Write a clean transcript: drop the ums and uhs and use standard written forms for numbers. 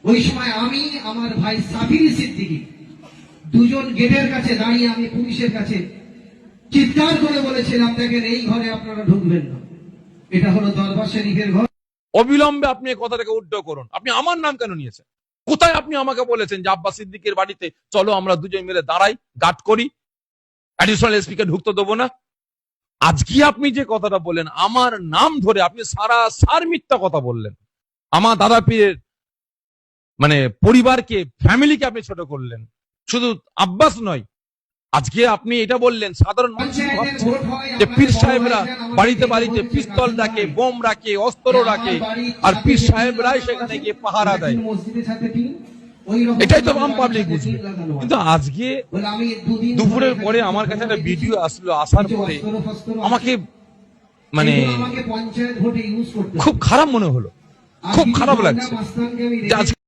ওই সময় আমি আমার ভাই সাবির সিদ্দিকী দুজন গেটের কাছে দাঁড়িয়ে আমি পুলিশের কাছে চিৎকার করে বলেছিলাম, দেখেন এই ঘরে আপনারা ঢুকবেন না, এটা হলো দরবার শরীফের ঘর। অবিলম্বে আপনি এই কথাটাকে উদ্ধ করুন। আপনি আমার নাম কেন নিয়েছেন? কোথায় আপনি আমাকে বলেছেন যে আব্বাস সিদ্দিকের বাড়িতে চলো আমরা দুজন মিলে দাঁড়াই, গার্ড করি, অ্যাডিশনাল এসপিকে ঢুকতে দেবো না? আজকে আপনি যে কথাটা বললেন আমার নাম ধরে, আপনি সার মিথ্যা কথা বললেন। আমার দাদা পীরের মানে পরিবারকে, ফ্যামিলিকে আপনি ছোট করলেন। শুধু আব্বাস নয়, আজকে আপনি এটা বললেন সাধারণ মানুষ ভাবছে যে পীর সাহেবরা বাড়িতে বাড়িতে পিস্তল রাখে, বোম রাখে, অস্ত্র রাখে, আর পীর সাহেবরাই সেখানে গিয়ে পাহারা দেয়। এটাই তো আম পাবলিক বুঝবে। কিন্তু আজকে দুপুরের পরে আমার কাছে একটা ভিডিও আসলো, আসার পরে আমাকে মানে খুব খারাপ মনে হলো, খুব খারাপ লাগছে যে আজকে